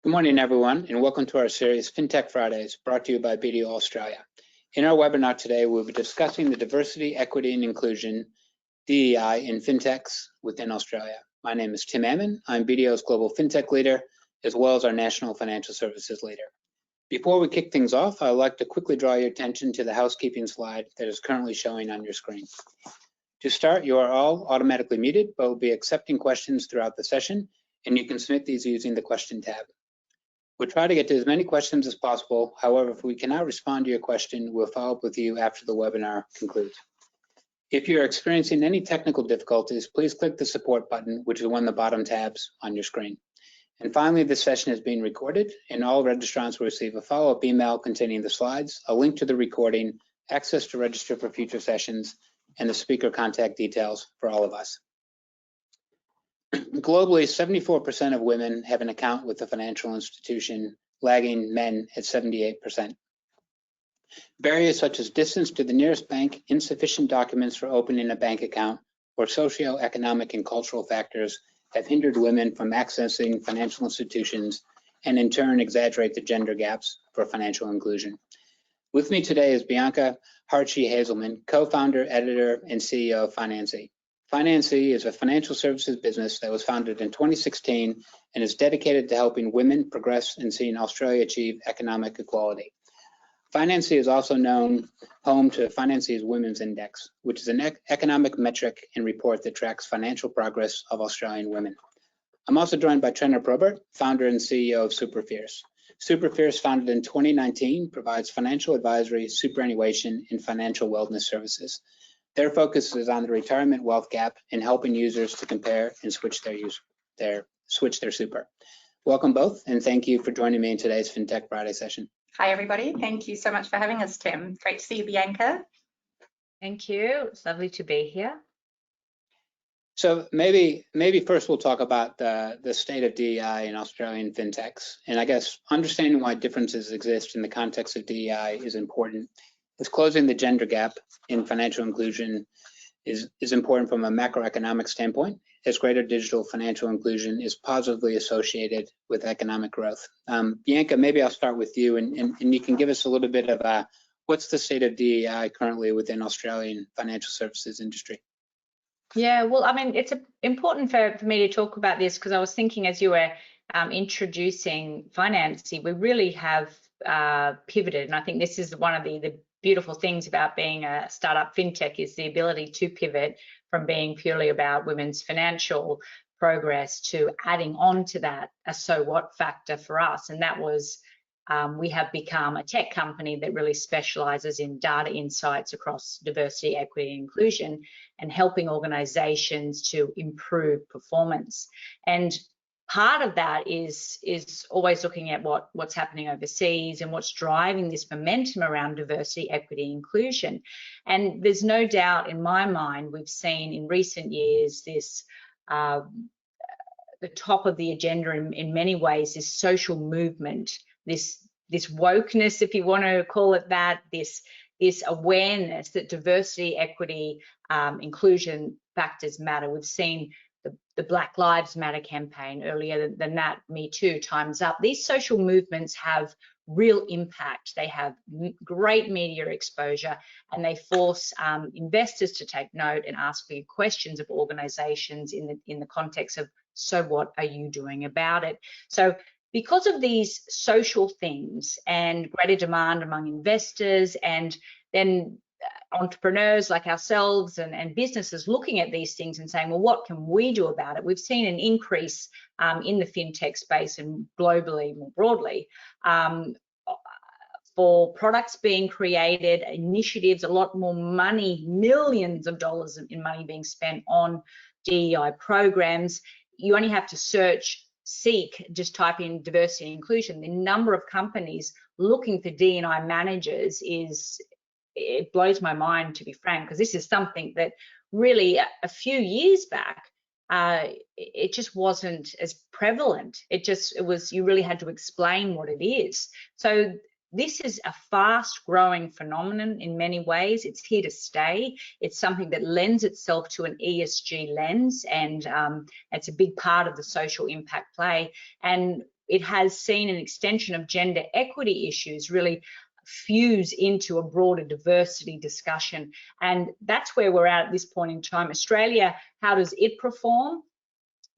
Good morning, everyone, and welcome to our series Fintech Fridays, brought to you by BDO Australia. In our webinar today, we'll be discussing the diversity, equity, and inclusion, DEI, in fintechs within Australia. My name is Tim Ammon. I'm BDO's Global Fintech Leader, as well as our National Financial Services Leader. Before we kick things off, I'd like to quickly draw your attention to the housekeeping slide that is currently showing on your screen. To start, you are all automatically muted, but we'll be accepting questions throughout the session, and you can submit these using the question tab. We'll try to get to as many questions as possible. However, if we cannot respond to your question, we'll follow up with you after the webinar concludes. If you're experiencing any technical difficulties, please click the support button, which is one of the bottom tabs on your screen. And finally, this session is being recorded, and all registrants will receive a follow-up email containing the slides, a link to the recording, access to register for future sessions, and the speaker contact details for all of us. Globally, 74% of women have an account with a financial institution, lagging men at 78%. Barriers such as distance to the nearest bank, insufficient documents for opening a bank account, or socioeconomic and cultural factors have hindered women from accessing financial institutions and in turn exaggerate the gender gaps for financial inclusion. With me today is Bianca Hartshey-Hazelman, co-founder, editor, and CEO of Financee. Financee is a financial services business that was founded in 2016 and is dedicated to helping women progress and seeing Australia achieve economic equality. Financee is also known home to Financee's Women's Index, which is an economic metric and report that tracks financial progress of Australian women. I'm also joined by Trenner Probert, founder and CEO of Superfierce. Superfierce, founded in 2019, provides financial advisory, superannuation, and financial wellness services. Their focus is on the retirement wealth gap and helping users to compare and switch their super. Welcome both, and thank you for joining me in today's FinTech Friday session. Hi, everybody. Thank you so much for having us, Tim. Great to see you, Bianca. Thank you. It's lovely to be here. So maybe first we'll talk about the state of DEI in Australian fintechs. And I guess understanding why differences exist in the context of DEI is important. As closing the gender gap in financial inclusion is important from a macroeconomic standpoint, as greater digital financial inclusion is positively associated with economic growth. Bianca, maybe I'll start with you, and you can give us a little bit of what's the state of DEI currently within Australian financial services industry? Yeah, well, I mean, it's important for me to talk about this because I was thinking as you were introducing Financee, we really have pivoted, and I think this is one of the beautiful things about being a startup fintech is the ability to pivot from being purely about women's financial progress to adding on to that a so what factor for us. And that was, we have become a tech company that really specializes in data insights across diversity, equity, and inclusion and helping organizations to improve performance. And part of that is always looking at what's happening overseas and what's driving this momentum around diversity, equity, inclusion. And there's no doubt in my mind, we've seen in recent years this, the top of the agenda in many ways, this social movement, this wokeness, if you want to call it that, this awareness that diversity, equity, inclusion factors matter. We've seen the Black Lives Matter campaign earlier than that, Me Too, Time's Up. These social movements have real impact. They have great media exposure, and they force investors to take note and ask big questions of organizations in the context of, so what are you doing about it? So because of these social things and greater demand among investors and then entrepreneurs like ourselves and businesses looking at these things and saying, well, what can we do about it? We've seen an increase in the fintech space and globally, more broadly, for products being created, initiatives, a lot more money, millions of dollars in money being spent on DEI programs. You only have to seek, just type in diversity and inclusion. The number of companies looking for D&I managers it blows my mind, to be frank, because this is something that really a few years back, it just wasn't as prevalent. It was, you really had to explain what it is. So this is a fast growing phenomenon in many ways. It's here to stay. It's something that lends itself to an ESG lens, and it's a big part of the social impact play. And it has seen an extension of gender equity issues really fuse into a broader diversity discussion. And that's where we're at this point in time. Australia, how does it perform?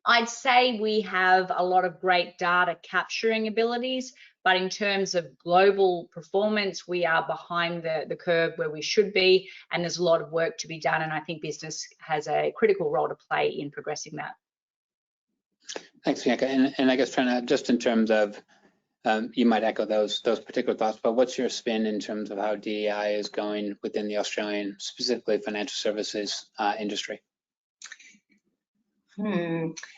I'd say we have a lot of great data capturing abilities, but in terms of global performance, we are behind the curve where we should be, and there's a lot of work to be done, and I think business has a critical role to play in progressing that. Thanks, Bianca. And I guess trying to, just in terms of, you might echo those particular thoughts, but what's your spin in terms of how DEI is going within the Australian, specifically financial services industry?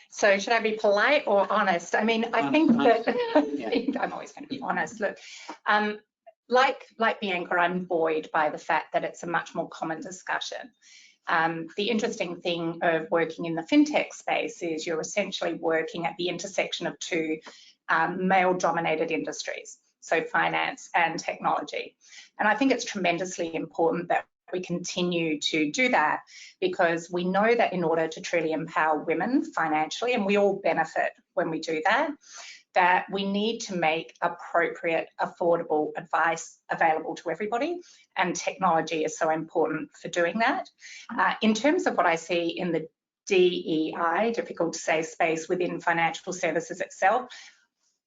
So should I be polite or honest? I mean, I think that I'm always going to be honest. Look, like Bianca, I'm buoyed by the fact that it's a much more common discussion. The interesting thing of working in the fintech space is you're essentially working at the intersection of two male-dominated industries, so finance and technology. And I think it's tremendously important that we continue to do that, because we know that in order to truly empower women financially, and we all benefit when we do that, that we need to make appropriate, affordable advice available to everybody, and technology is so important for doing that. In terms of what I see in the DEI, difficult to say, space within financial services itself,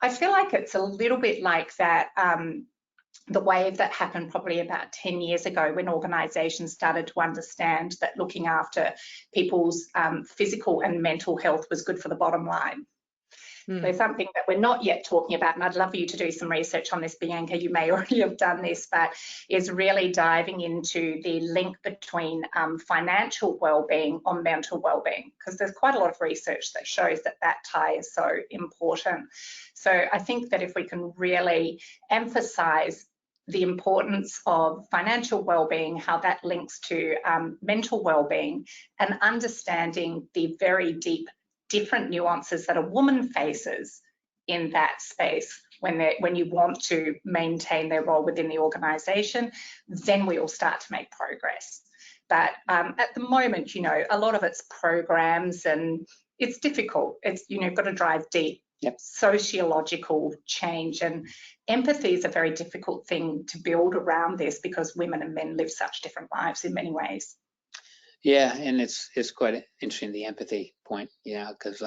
I feel like it's a little bit like that, the wave that happened probably about 10 years ago when organisations started to understand that looking after people's physical and mental health was good for the bottom line. So something that we're not yet talking about, and I'd love you to do some research on this, Bianca, you may already have done this, but is really diving into the link between financial well-being on mental well-being, because there's quite a lot of research that shows that that tie is so important. So I think that if we can really emphasise the importance of financial well-being, how that links to mental well-being, and understanding the very deep different nuances that a woman faces in that space when you want to maintain their role within the organisation, then we will start to make progress. But at the moment, you know, a lot of it's programs, and it's difficult. It's, you know, you've got to drive deep sociological change, and empathy is a very difficult thing to build around this, because women and men live such different lives in many ways. Yeah, and it's quite interesting, the empathy point, because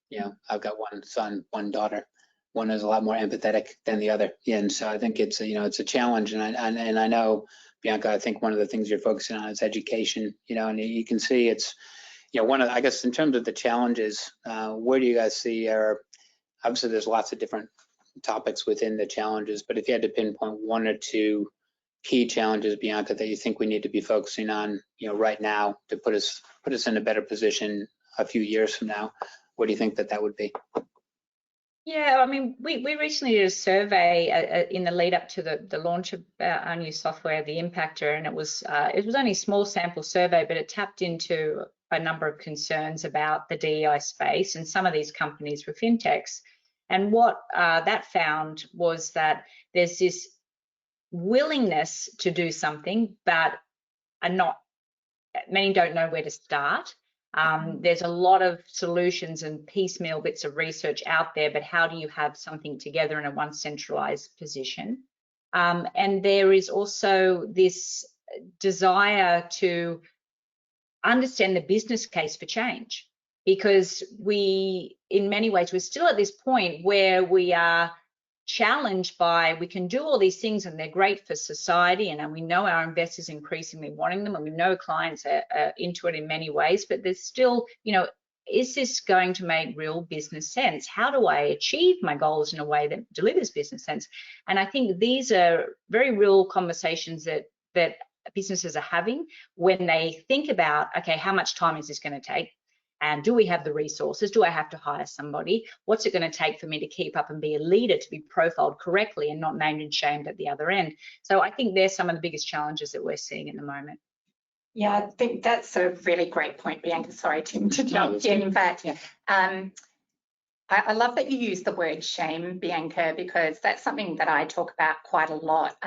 you know, I've got one son, one daughter. One is a lot more empathetic than the other, and so I think it's it's a challenge. And I know, Bianca, I think one of the things you're focusing on is education. And you can see it's one of, I guess, in terms of the challenges. Where do you guys see? Or obviously, there's lots of different topics within the challenges, but if you had to pinpoint one or two key challenges, Bianca, that you think we need to be focusing on, right now to put us in a better position a few years from now, what do you think that would be? Yeah, I mean, we recently did a survey in the lead up to the launch of our new software, the Impactor, and it was only a small sample survey, but it tapped into a number of concerns about the DEI space, and some of these companies were fintechs. And what that found was that there's this willingness to do something, but many don't know where to start. There's a lot of solutions and piecemeal bits of research out there, but how do you have something together in a one centralized position? And there is also this desire to understand the business case for change, because in many ways, we're still at this point where we are challenged by, we can do all these things and they're great for society, and we know our investors increasingly wanting them, and we know clients are into it in many ways, but there's still, is this going to make real business sense? How do I achieve my goals in a way that delivers business sense? And I think these are very real conversations that businesses are having when they think about, okay, how much time is this going to take? And do we have the resources? Do I have to hire somebody? What's it going to take for me to keep up and be a leader, to be profiled correctly and not named and shamed at the other end? So I think there's some of the biggest challenges that we're seeing at the moment. Yeah, I think that's a really great point, Bianca. Sorry, Tim, to jump in. But I love that you use the word shame, Bianca, because that's something that I talk about quite a lot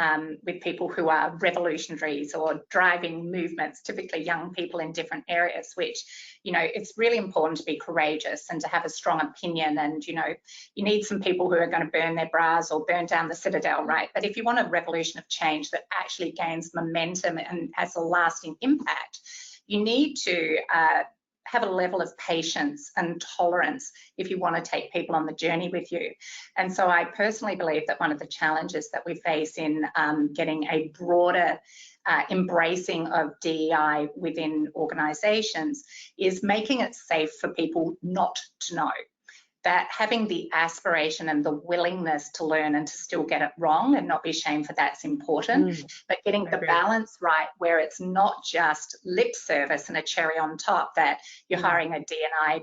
with people who are revolutionaries or driving movements, typically young people in different areas, which, you know, it's really important to be courageous and to have a strong opinion. And, you know, you need some people who are going to burn their bras or burn down the citadel, right? But if you want a revolution of change that actually gains momentum and has a lasting impact, you need to have a level of patience and tolerance if you want to take people on the journey with you. And so I personally believe that one of the challenges that we face in getting a broader embracing of DEI within organisations is making it safe for people not to know. That having the aspiration and the willingness to learn and to still get it wrong and not be shamed for that's important, but getting the balance right where it's not just lip service and a cherry on top that you're hiring a D&I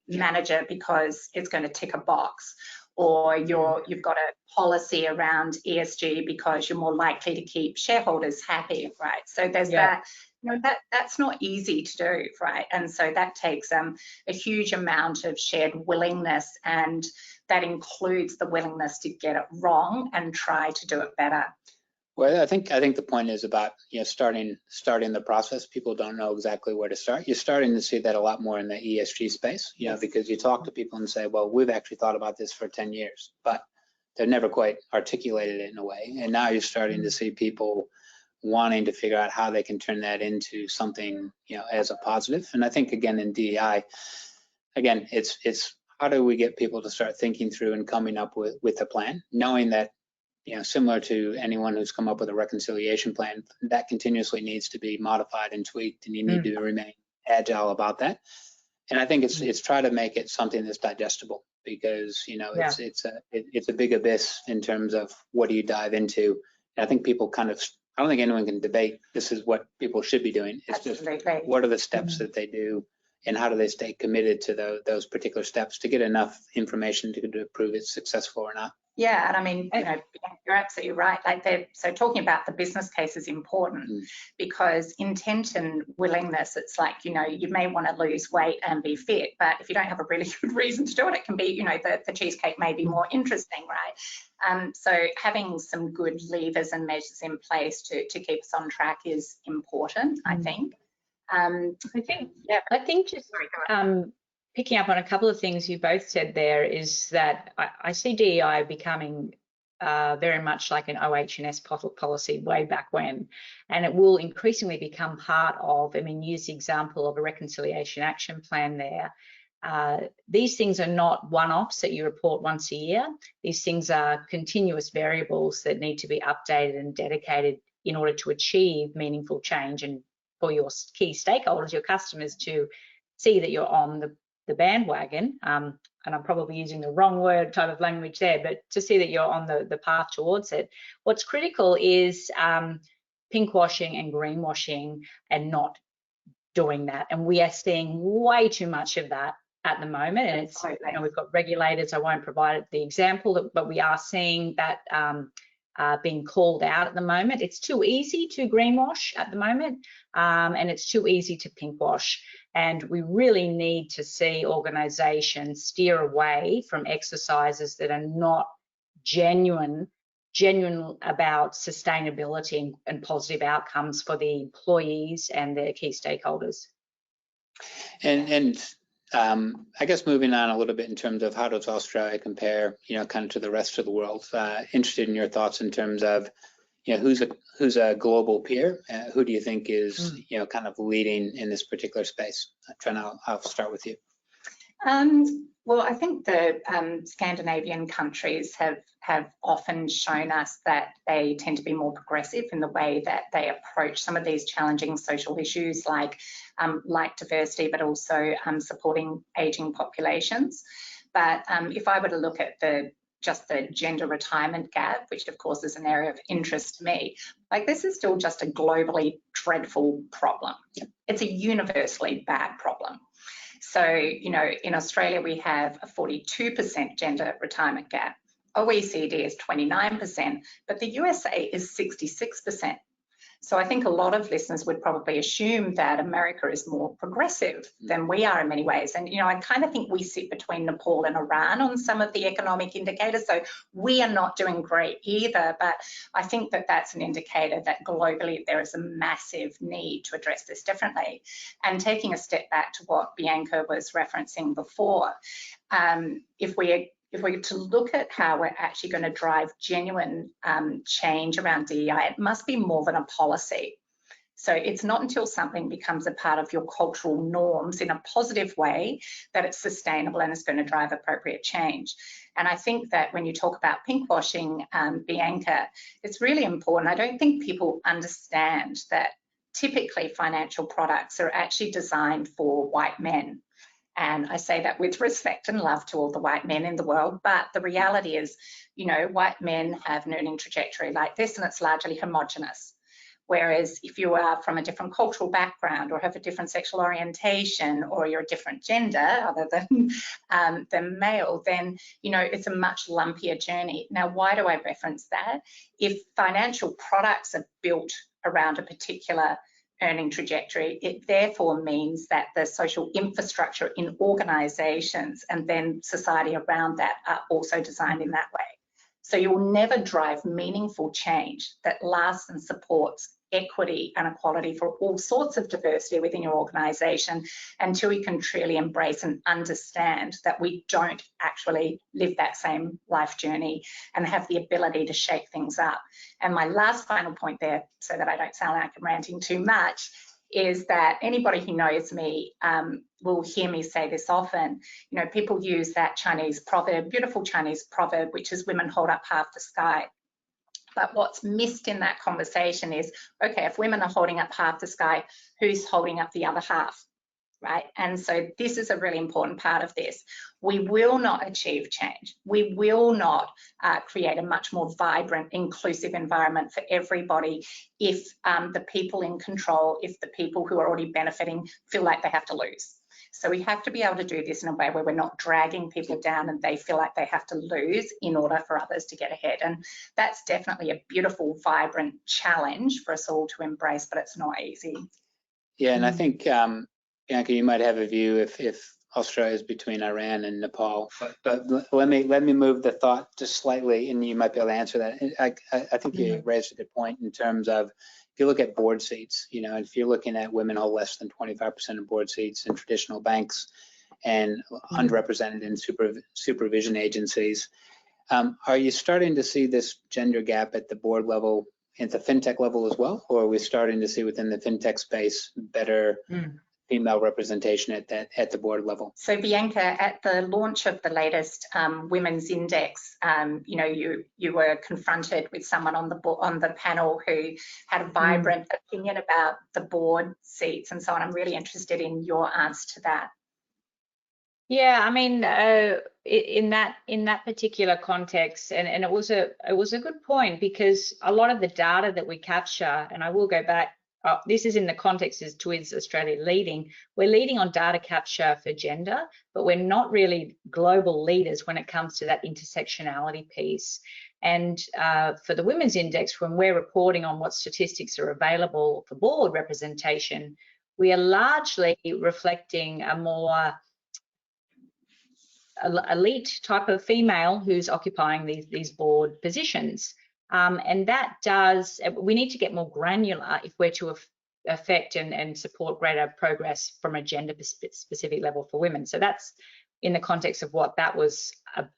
manager because it's going to tick a box, or you've got a policy around ESG because you're more likely to keep shareholders happy, right? So there's that. You know, that's not easy to do, right? And so that takes a huge amount of shared willingness, and that includes the willingness to get it wrong and try to do it better. Well, I think the point is about, you know, starting the process. People don't know exactly where to start. You're starting to see that a lot more in the ESG space, you know, because you talk to people and say, well, we've actually thought about this for 10 years, but they've never quite articulated it in a way. And now you're starting to see people wanting to figure out how they can turn that into something, you know, as a positive. And I think, again, in DEI, again, it's how do we get people to start thinking through and coming up with a plan, knowing that, you know, similar to anyone who's come up with a reconciliation plan, that continuously needs to be modified and tweaked, and you need to remain agile about that. And I think it's try to make it something that's digestible, because, you know, it's a big abyss in terms of what do you dive into. And I think people kind of, I don't think anyone can debate this is what people should be doing. It's just what are the steps that they do, and how do they stay committed to those particular steps to get enough information to prove it's successful or not. Yeah, and I mean, you know, you're absolutely right. Like so talking about the business case is important because intent and willingness, it's like, you know, you may want to lose weight and be fit, but if you don't have a really good reason to do it, it can be, you know, the cheesecake may be more interesting, right? So having some good levers and measures in place to keep us on track is important, I think. I think just picking up on a couple of things you both said there is that I see DEI becoming very much like an OH&S policy way back when, and it will increasingly become part of, I mean, use the example of a reconciliation action plan there. These things are not one-offs that you report once a year. These things are continuous variables that need to be updated and dedicated in order to achieve meaningful change, and for your key stakeholders, your customers, to see that you're on the bandwagon, and I'm probably using the wrong word type of language there, but to see that you're on the path towards it. What's critical is pinkwashing and greenwashing and not doing that. And we are seeing way too much of that at the moment. And it's, you know, we've got regulators, I won't provide the example, but we are seeing that being called out at the moment. It's too easy to greenwash at the moment, and it's too easy to pinkwash. And we really need to see organisations steer away from exercises that are not genuine about sustainability and positive outcomes for the employees and their key stakeholders. And I guess moving on a little bit in terms of how does Australia compare, you know, kind of to the rest of the world. Interested in your thoughts in terms of, you know, who's a global peer? Who do you think is, you know, kind of leading in this particular space? Trina, I'll start with you. Well, I think the Scandinavian countries have often shown us that they tend to be more progressive in the way that they approach some of these challenging social issues like diversity, but also supporting ageing populations. But if I were to look at just the gender retirement gap, which of course is an area of interest to me, like this is still just a globally dreadful problem. It's a universally bad problem. So, you know, in Australia, we have a 42% gender retirement gap. OECD is 29%, but the USA is 66%. So I think a lot of listeners would probably assume that America is more progressive than we are in many ways. And, I kind of think we sit between Nepal and Iran on some of the economic indicators. So we are not doing great either. But I think that that's an indicator that globally there is a massive need to address this differently. And taking a step back to what Bianca was referencing before, if we're to look at how we're actually going to drive genuine change around DEI, it must be more than a policy. So it's not until something becomes a part of your cultural norms in a positive way that it's sustainable and is going to drive appropriate change. And I think that when you talk about pinkwashing, Bianca, it's really important. I don't think people understand that typically financial products are actually designed for white men. And I say that with respect and love to all the white men in the world, but the reality is, white men have an earning trajectory like this, and it's largely homogenous. Whereas if you are from a different cultural background or have a different sexual orientation or you're a different gender other than male, then, it's a much lumpier journey. Now, why do I reference that? If financial products are built around a particular earning trajectory, it therefore means that the social infrastructure in organisations and then society around that are also designed in that way. So you'll never drive meaningful change that lasts and supports equity and equality for all sorts of diversity within your organisation until you can truly embrace and understand that we don't actually live that same life journey and have the ability to shake things up. And my last final point there, so that I don't sound like I'm ranting too much, is that anybody who knows me will hear me say this often. People use that Chinese proverb, beautiful Chinese proverb, which is women hold up half the sky. But what's missed in that conversation is, okay, if women are holding up half the sky, who's holding up the other half, right? And so this is a really important part of this. We will not achieve change. We will not create a much more vibrant, inclusive environment for everybody if the people in control, if the people who are already benefiting feel like they have to lose. So we have to be able to do this in a way where we're not dragging people down and they feel like they have to lose in order for others to get ahead. And that's definitely a beautiful, vibrant challenge for us all to embrace, but it's not easy. Yeah, and I think, Bianca, you might have a view if Australia is between Iran and Nepal, but let me move the thought just slightly, and you might be able to answer that. I think you raised a good point in terms of, if you look at board seats, if you're looking at women hold less than 25% of board seats in traditional banks and underrepresented in supervision agencies, are you starting to see this gender gap at the board level, at the fintech level as well, or are we starting to see within the fintech space better female representation at the board level? So Bianca, at the launch of the latest Women's Index, you were confronted with someone on the panel who had a vibrant opinion about the board seats and so on. I'm really interested in your answer to that. Yeah, I mean, in that particular context, and it was a good point, because a lot of the data that we capture, and I will go back. This is in the context as Twiz Australia leading. We're leading on data capture for gender, but we're not really global leaders when it comes to that intersectionality piece. And for the Women's Index, when we're reporting on what statistics are available for board representation, we are largely reflecting a more elite type of female who's occupying these board positions. And that we need to get more granular if we're to affect and support greater progress from a gender specific level for women. So that's in the context of what that was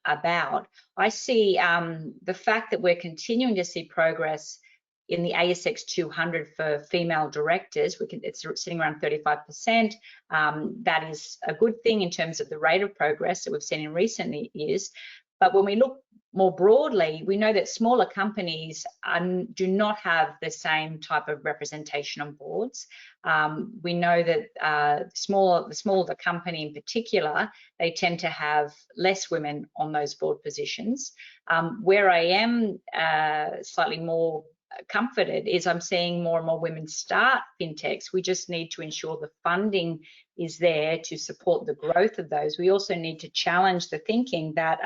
about. I see the fact that we're continuing to see progress in the ASX 200 for female directors. It's sitting around 35%. That is a good thing in terms of the rate of progress that we've seen in recent years. But when we look more broadly, we know that smaller companies do not have the same type of representation on boards. We know that the smaller the company in particular, they tend to have less women on those board positions. Where I am slightly more comforted is I'm seeing more and more women start fintechs. We just need to ensure the funding is there to support the growth of those. We also need to challenge the thinking that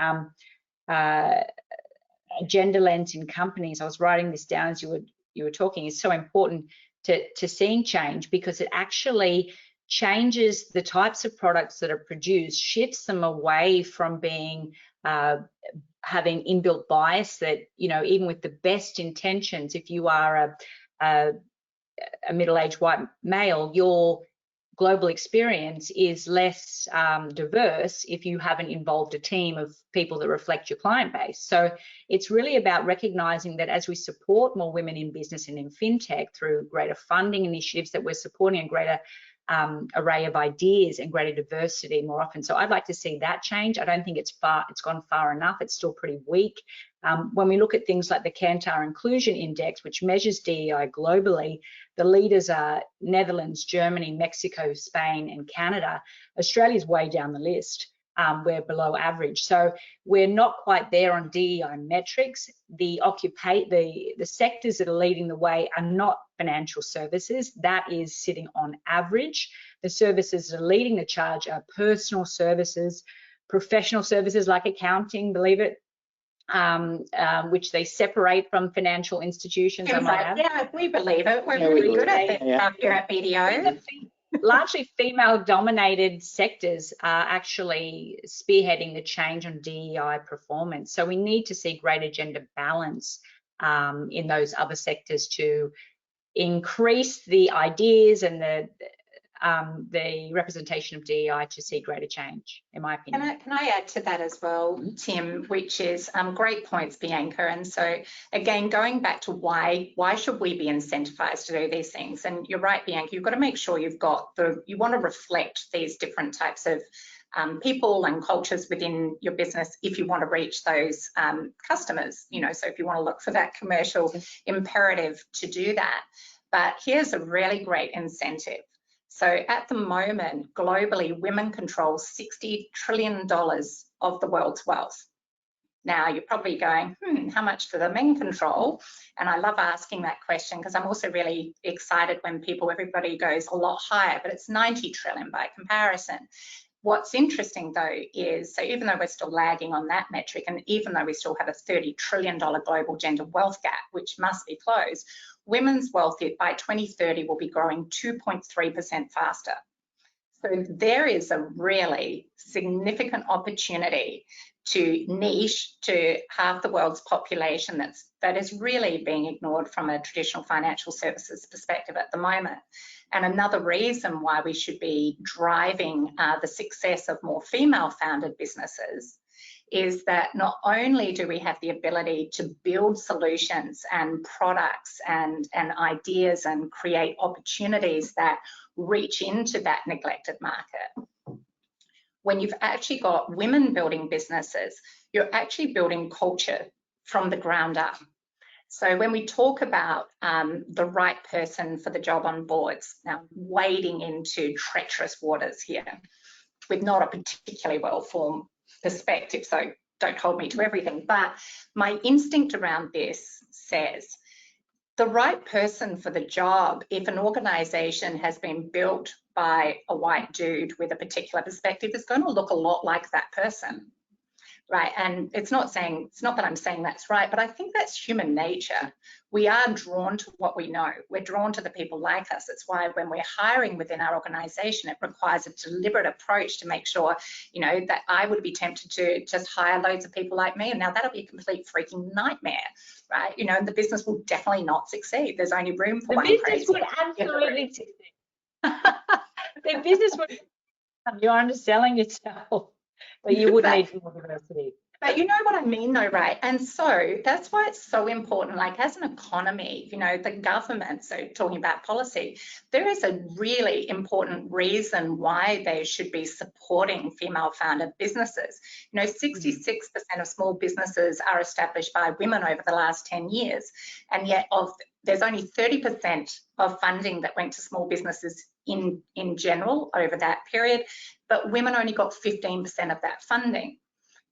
gender lens in companies. I was writing this down as you were you were talking is so important to seeing change, because it actually changes the types of products that are produced, shifts them away from being having inbuilt bias that, you know, even with the best intentions, if you are a middle-aged white male, your global experience is less diverse if you haven't involved a team of people that reflect your client base. So it's really about recognizing that as we support more women in business and in fintech through greater funding initiatives, that we're supporting a greater array of ideas and greater diversity more often. So I'd like to see that change. I don't think it's gone far enough. It's still pretty weak. When we look at things like the Kantar Inclusion Index, which measures DEI globally, the leaders are Netherlands, Germany, Mexico, Spain, and Canada. Australia's way down the list. We're below average. So we're not quite there on DEI metrics. The sectors that are leading the way are not financial services. That is sitting on average. The services that are leading the charge are personal services, professional services like accounting, believe it, which they separate from financial institutions. Yeah, we believe it. We're really good at it here at BDO. Largely female-dominated sectors are actually spearheading the change on DEI performance. So we need to see greater gender balance in those other sectors to increase the ideas and the representation of DEI to see greater change, in my opinion. Can I add to that as well, Tim, which is great points, Bianca. And so again, going back to why should we be incentivized to do these things? And you're right, Bianca, you've got to make sure you want to reflect these different types of people and cultures within your business if you want to reach those customers, you know, so if you want to look for that commercial imperative to do that. But here's a really great incentive. So at the moment, globally, women control $60 trillion of the world's wealth. Now, you're probably going, how much do the men control? And I love asking that question because I'm also really excited when everybody goes a lot higher, but it's 90 trillion by comparison. What's interesting though is, so even though we're still lagging on that metric, and even though we still have a $30 trillion global gender wealth gap, which must be closed, women's wealth by 2030 will be growing 2.3% faster. So there is a really significant opportunity to niche to half the world's population that is really being ignored from a traditional financial services perspective at the moment. And another reason why we should be driving the success of more female-founded businesses is that not only do we have the ability to build solutions and products and ideas and create opportunities that reach into that neglected market, when you've actually got women building businesses, you're actually building culture from the ground up. So when we talk about the right person for the job on boards, now wading into treacherous waters here with not a particularly well-formed perspective, so don't hold me to everything, but my instinct around this says the right person for the job, if an organisation has been built by a white dude with a particular perspective, is going to look a lot like that person. Right, and it's not that I'm saying that's right, but I think that's human nature. We are drawn to what we know. We're drawn to the people like us. It's why when we're hiring within our organisation, it requires a deliberate approach to make sure, you know, that I would be tempted to just hire loads of people like me, and now that'll be a complete freaking nightmare, right? You know, and the business will definitely not succeed. There's only room for one crazy. The business would absolutely succeed. The business would. You're underselling yourself. But you would need more diversity. But you know what I mean though, right? And so that's why it's so important, like as an economy, you know, the government, so talking about policy, there is a really important reason why they should be supporting female-founded businesses. You know, 66% of small businesses are established by women over the last 10 years, and yet there's only 30% of funding that went to small businesses in general over that period, but women only got 15% of that funding.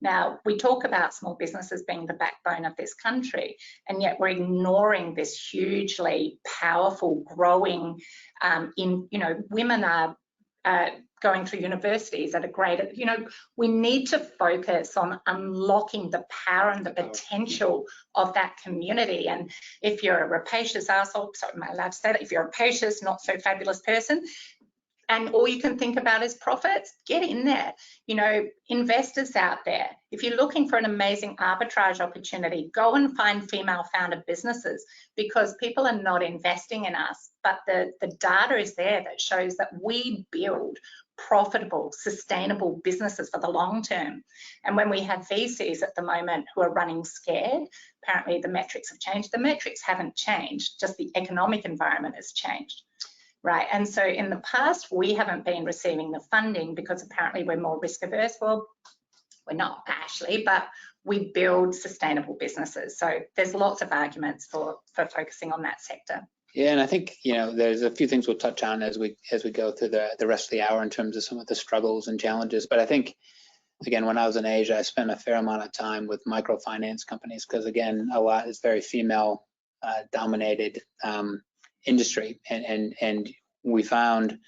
Now, we talk about small businesses being the backbone of this country, and yet we're ignoring this hugely powerful, growing, you know, women are going through universities at a greater, you know, we need to focus on unlocking the power and the potential of that community. And if you're a rapacious asshole, sorry, am I allowed to say that? If you're a rapacious, not so fabulous person, and all you can think about is profits, get in there. You know, investors out there, if you're looking for an amazing arbitrage opportunity, go and find female founder businesses, because people are not investing in us, but the data is there that shows that we build profitable, sustainable businesses for the long term. And when we have VCs at the moment who are running scared, apparently the metrics have changed. The metrics haven't changed, just the economic environment has changed. Right, and so in the past, we haven't been receiving the funding because apparently we're more risk averse. Well, we're not actually, but we build sustainable businesses. So there's lots of arguments for focusing on that sector. Yeah, and I think, you know, there's a few things we'll touch on as we go through the rest of the hour in terms of some of the struggles and challenges. But I think, again, when I was in Asia, I spent a fair amount of time with microfinance companies because, again, a lot is very female dominated industry, and we found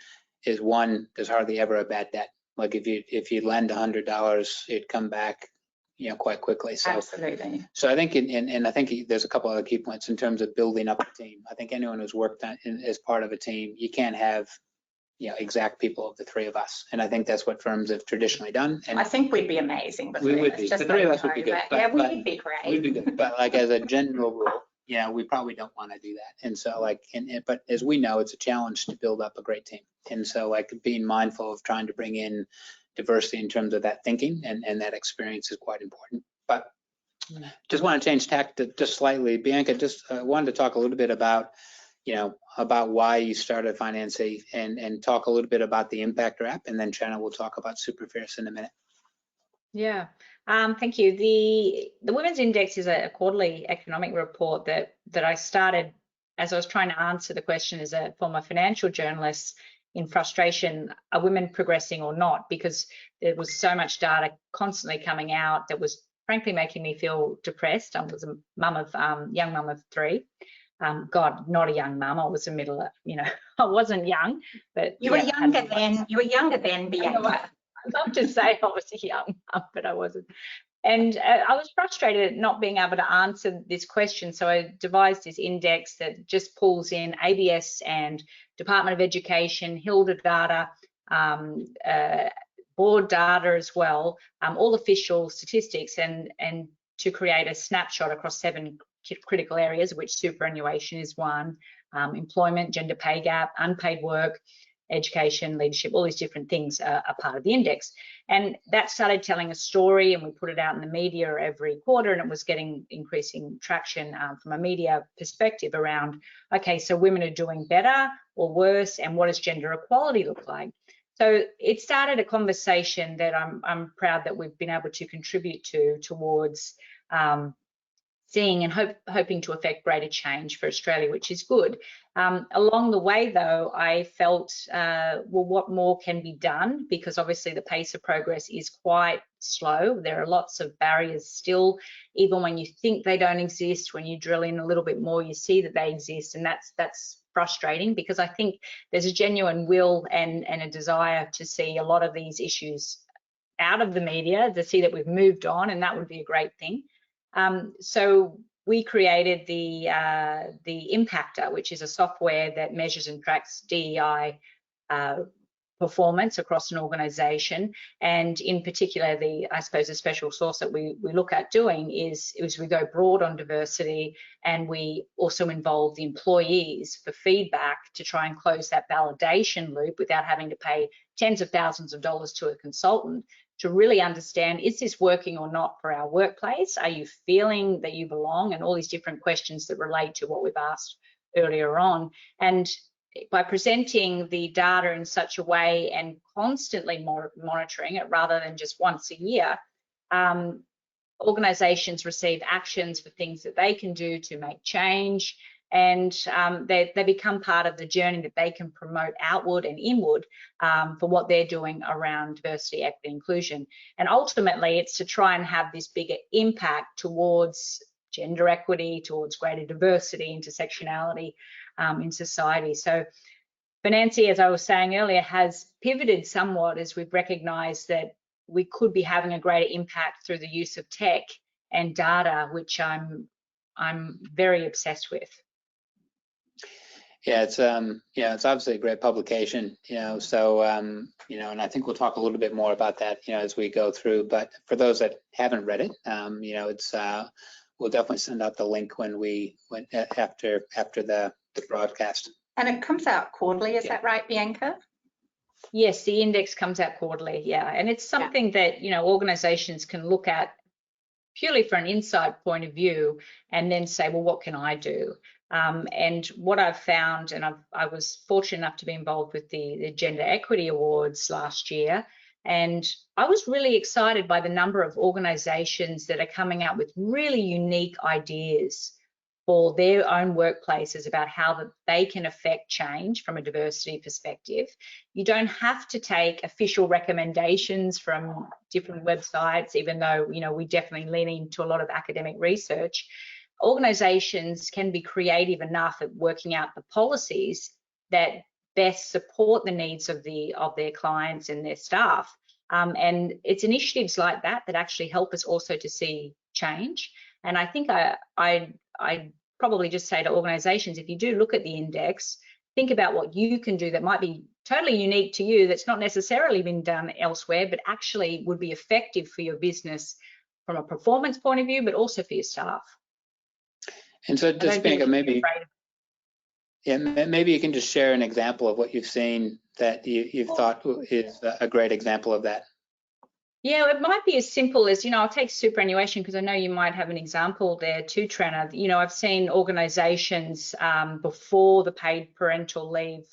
is one, there's hardly ever a bad debt. Like if you lend $100, it'd come back, you know, quite quickly. So absolutely. So I think, and I think there's a couple other key points in terms of building up a team. I think anyone who's worked as part of a team, you can't have, you know, exact people of the three of us, and I think that's what firms have traditionally done. And I think we'd be amazing. We would be. The three of us would be good. Yeah, we'd be great. We'd be good. But like as a general rule, yeah, we probably don't want to do that. And so like, but as we know, it's a challenge to build up a great team. And so like being mindful of trying to bring in diversity in terms of that thinking and that experience is quite important. But just want to change tack to just slightly. Bianca, just wanted to talk a little bit about, you know, about why you started Finance and talk a little bit about the Impactor app, and then Shannon will talk about Super Fierce in a minute. Yeah, thank you. The Women's Index is a quarterly economic report that I started as I was trying to answer the question as a former financial journalist in frustration, are women progressing or not? Because there was so much data constantly coming out that was frankly making me feel depressed. I was a mum of young mum of 3. God, not a young mum. I was a middle, you know, I wasn't young, but you were younger then. You were younger then, Bianca. I'd love to say I was a young mum, but I wasn't. And I was frustrated at not being able to answer this question. So I devised this index that just pulls in ABS and Department of Education, HILDA data, board data as well, all official statistics, and to create a snapshot across 7 critical areas, which superannuation is one, employment, gender pay gap, unpaid work, education, leadership, all these different things are part of the index. And that started telling a story, and we put it out in the media every quarter, and it was getting increasing traction from a media perspective around, okay, so women are doing better or worse, and what does gender equality look like? So it started a conversation that I'm proud that we've been able to contribute towards seeing and hoping to affect greater change for Australia, which is good. Along the way, though, I felt, well, what more can be done? Because obviously the pace of progress is quite slow. There are lots of barriers still. Even when you think they don't exist, when you drill in a little bit more, you see that they exist, and that's frustrating, because I think there's a genuine will and a desire to see a lot of these issues out of the media, to see that we've moved on, and that would be a great thing. So we created the Impactor, which is a software that measures and tracks DEI performance across an organisation. And in particular, I suppose the special sauce that we look at doing is we go broad on diversity, and we also involve the employees for feedback to try and close that validation loop without having to pay tens of thousands of dollars to a consultant, to really understand, is this working or not for our workplace? Are you feeling that you belong? And all these different questions that relate to what we've asked earlier on. And by presenting the data in such a way and constantly monitoring it rather than just once a year, organisations receive actions for things that they can do to make change, and they become part of the journey that they can promote outward and inward for what they're doing around diversity, equity, inclusion. And ultimately, it's to try and have this bigger impact towards gender equity, towards greater diversity, intersectionality in society. So Financie, as I was saying earlier, has pivoted somewhat as we've recognised that we could be having a greater impact through the use of tech and data, which I'm very obsessed with. Yeah, it's obviously a great publication, so and I think we'll talk a little bit more about that, as we go through. But for those that haven't read it, it's we'll definitely send out the link after the broadcast. And it comes out quarterly, is that right, Bianca? Yes, the index comes out quarterly, yeah. And it's something that, organizations can look at purely from an inside point of view and then say, well, what can I do? And what I've found, and I was fortunate enough to be involved with the Gender Equity Awards last year, and I was really excited by the number of organizations that are coming out with really unique ideas for their own workplaces about how they can affect change from a diversity perspective. You don't have to take official recommendations from different websites, even though, we definitely lean into a lot of academic research. Organizations can be creative enough at working out the policies that best support the needs of their clients and their staff. And it's initiatives like that that actually help us also to see change. And I think I probably just say to organizations, if you do look at the index, think about what you can do that might be totally unique to you, that's not necessarily been done elsewhere, but actually would be effective for your business from a performance point of view, but also for your staff. And so just Bianca, maybe you can just share an example of what you've seen that you've thought is a great example of that. Yeah, it might be as simple as, I'll take superannuation because I know you might have an example there too, Trenna. I've seen organisations before the paid parental leave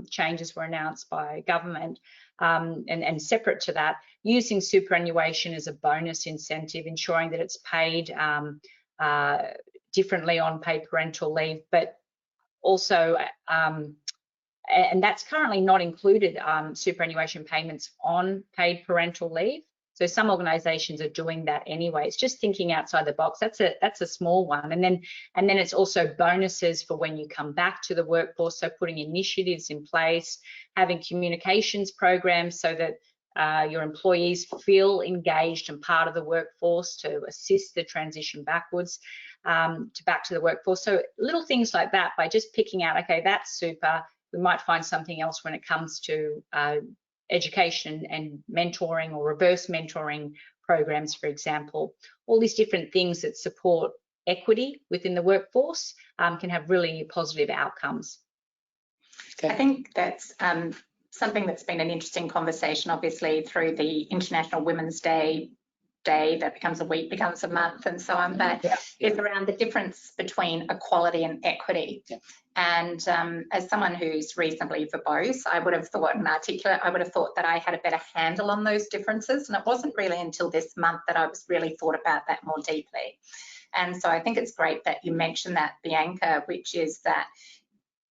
changes were announced by government and separate to that, using superannuation as a bonus incentive, ensuring that it's paid differently on paid parental leave, but also, and that's currently not included, superannuation payments on paid parental leave. So some organisations are doing that anyway. It's just thinking outside the box. That's a small one. And then it's also bonuses for when you come back to the workforce. So putting initiatives in place, having communications programs so that your employees feel engaged and part of the workforce to assist the transition backwards to back to the workforce. So little things like that, by just picking out, okay, that's super. We might find something else when it comes to education and mentoring or reverse mentoring programs, for example. All these different things that support equity within the workforce can have really positive outcomes. Okay. I think that's something that's been an interesting conversation, obviously, through the International Women's Day that becomes a week, becomes a month, and so on, but is around the difference between equality and equity. Yeah. And as someone who's reasonably verbose, I would have thought and articulate, I would have thought that I had a better handle on those differences. And it wasn't really until this month that I was really thought about that more deeply. And so I think it's great that you mentioned that, Bianca, which is that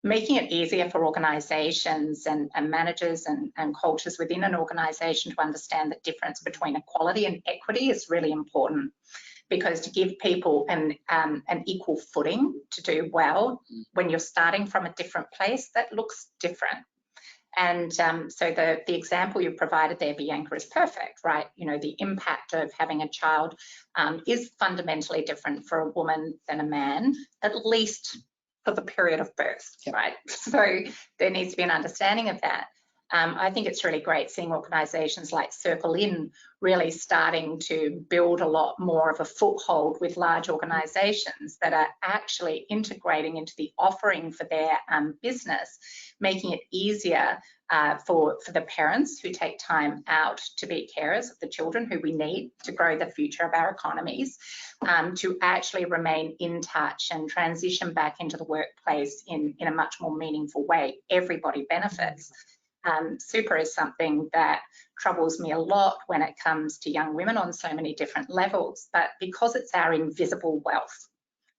making it easier for organisations and managers and cultures within an organisation to understand the difference between equality and equity is really important, because to give people an equal footing to do well when you're starting from a different place, that looks different. And so the example you provided there, Bianca, is perfect, right? The impact of having a child is fundamentally different for a woman than a man, at least for the period of birth, right? So there needs to be an understanding of that. I think it's really great seeing organisations like Circle In really starting to build a lot more of a foothold with large organisations that are actually integrating into the offering for their business, making it easier for the parents who take time out to be carers of the children who we need to grow the future of our economies, to actually remain in touch and transition back into the workplace in a much more meaningful way. Everybody benefits. Super is something that troubles me a lot when it comes to young women on so many different levels, but because it's our invisible wealth,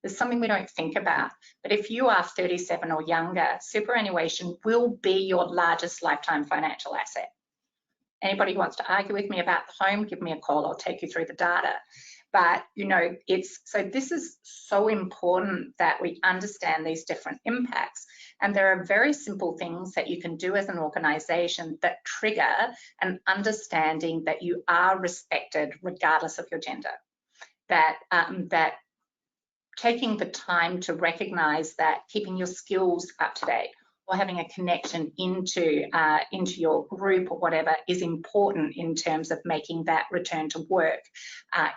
there's something we don't think about. But if you are 37 or younger, superannuation will be your largest lifetime financial asset. Anybody who wants to argue with me about the home, give me a call, I'll take you through the data. But, you know, this is so important that we understand these different impacts. And there are very simple things that you can do as an organization that trigger an understanding that you are respected regardless of your gender. That taking the time to recognize that keeping your skills up to date or having a connection into your group or whatever is important in terms of making that return to work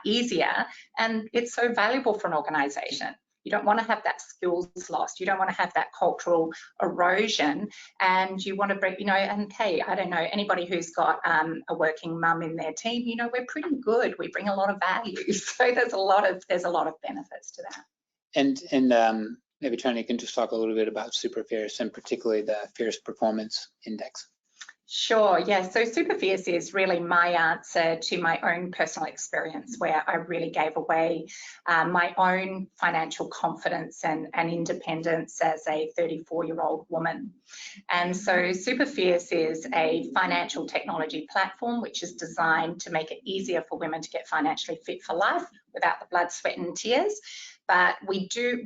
easier. And it's so valuable for an organization. You don't want to have that skills lost. You don't want to have that cultural erosion. And you want to bring, you know, and hey, I don't know, anybody who's got a working mum in their team, you know, we're pretty good. We bring a lot of value. So there's a lot of benefits to that. And maybe Tony can just talk a little bit about Super Fierce and particularly the Fierce Performance Index. Sure, yeah, so Super Fierce is really my answer to my own personal experience where I really gave away my own financial confidence and independence as a 34-year-old woman. And so Super Fierce is a financial technology platform which is designed to make it easier for women to get financially fit for life without the blood, sweat and tears. But